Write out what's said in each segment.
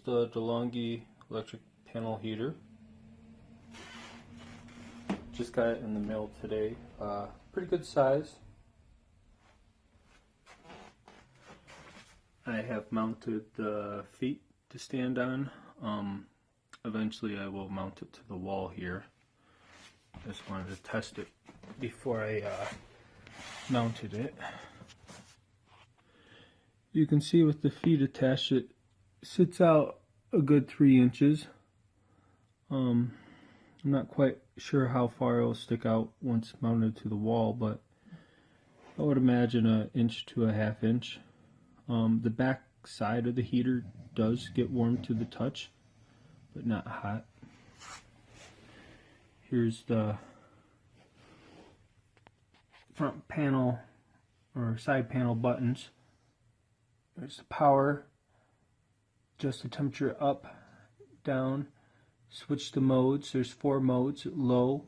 the DeLonghi electric panel heater. Just got it in the mail today. Pretty good size. I have mounted the feet to stand on. Eventually I will mount it to the wall here. Just wanted to test it before I mounted it. You can see with the feet attached, it sits out a good 3 inches. I'm not quite sure how far it will stick out once mounted to the wall, but I would imagine 1 inch to 1/2 inch. The back side of the heater does get warm to the touch, but not hot. Here's the front panel or side panel buttons. There's the power, adjust the temperature up, down, switch the modes. There's 4 modes: low,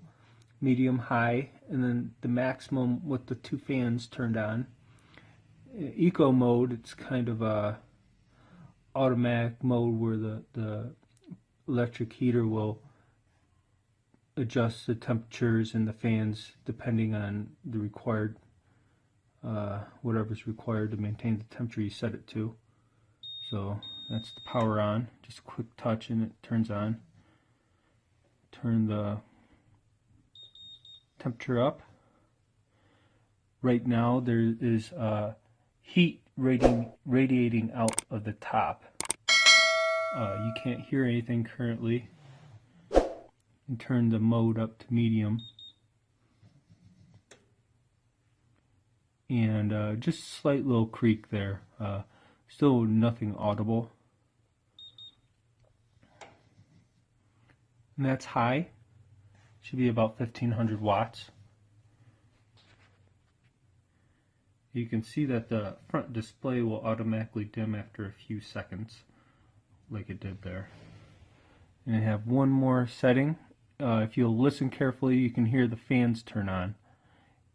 medium, high, and then the maximum with the 2 fans turned on. Eco mode, it's kind of a automatic mode where the electric heater will adjust the temperatures and the fans depending on the required whatever's required to maintain the temperature you set it to. So that's the power on. Just a quick touch and it turns on. Turn the temperature up. Right now there is heat radiating out of the top. You can't hear anything currently. And turn the mode up to medium. And just a slight little creak there. Still nothing audible. And that's high. Should be about 1500 watts. You can see that the front display will automatically dim after a few seconds, like it did there. And I have one more setting. If you'll listen carefully, you can hear the fans turn on,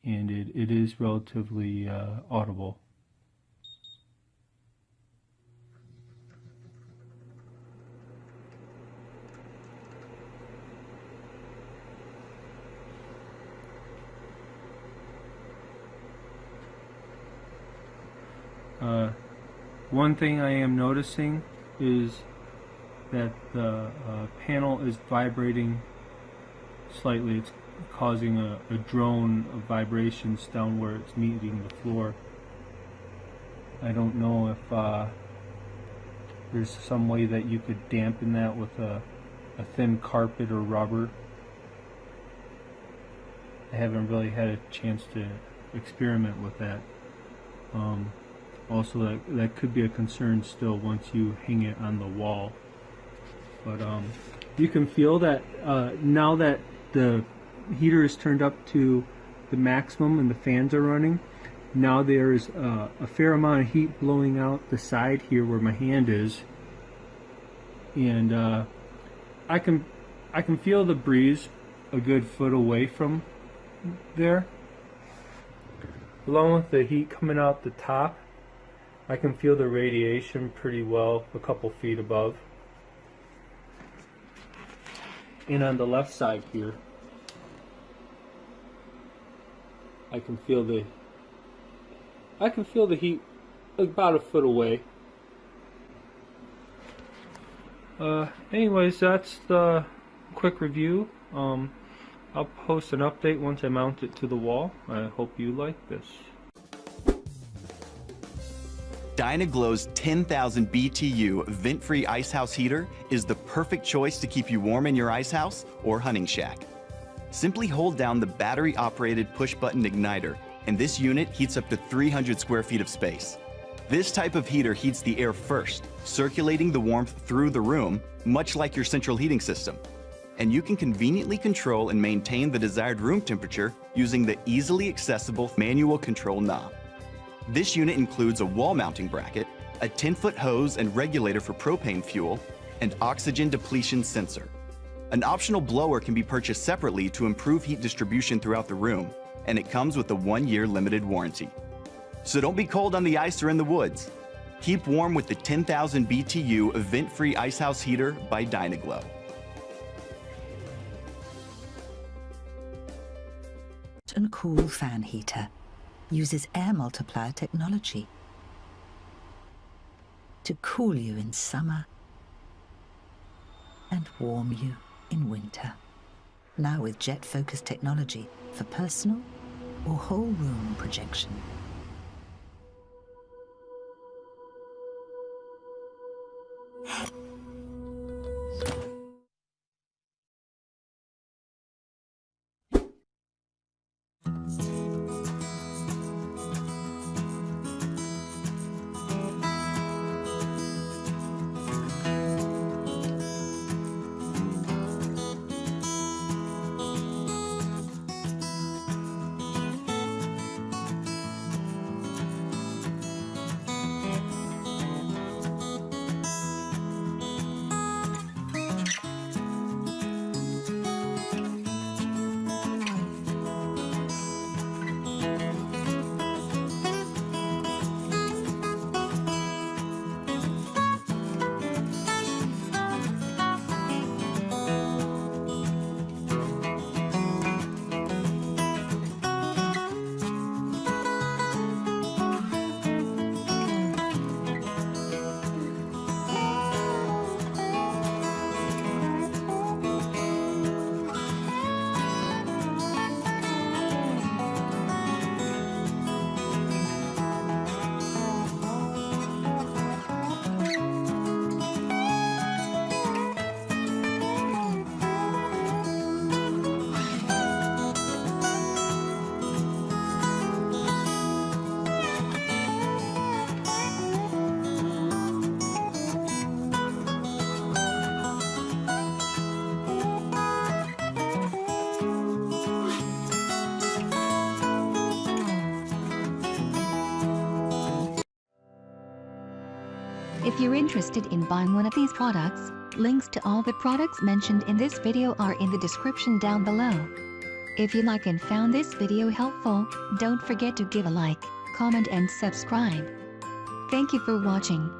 and it is relatively audible. One thing I am noticing is that the panel is vibrating slightly. It's causing a drone of vibrations down where it's meeting the floor. I don't know if there's some way that you could dampen that with a thin carpet or rubber. I haven't really had a chance to experiment with that. Also, that could be a concern still once you hang it on the wall. But you can feel that now that the heater is turned up to the maximum and the fans are running, now there is a fair amount of heat blowing out the side here where my hand is, and I can feel the breeze a good foot away from there. Along with the heat coming out the top, I can feel the radiation pretty well a couple feet above. And on the left side here, I can feel the heat about a foot away. Anyways, that's the quick review. I'll post an update once I mount it to the wall. I hope you like this. Dynaglow's 10,000 BTU vent-free ice house heater is the perfect choice to keep you warm in your ice house or hunting shack. Simply hold down the battery-operated push-button igniter, and this unit heats up to 300 square feet of space. This type of heater heats the air first, circulating the warmth through the room, much like your central heating system. And you can conveniently control and maintain the desired room temperature using the easily accessible manual control knob. This unit includes a wall mounting bracket, a 10-foot hose and regulator for propane fuel, and oxygen depletion sensor. An optional blower can be purchased separately to improve heat distribution throughout the room, and it comes with a 1-year limited warranty. So don't be cold on the ice or in the woods. Keep warm with the 10,000 BTU vent-free icehouse heater by Dynaglow. And cool fan heater uses air multiplier technology to cool you in summer and warm you in winter. Now with jet focus technology for personal or whole room projection. If you're interested in buying one of these products, links to all the products mentioned in this video are in the description down below. If you like and found this video helpful, don't forget to give a like, comment and subscribe. Thank you for watching.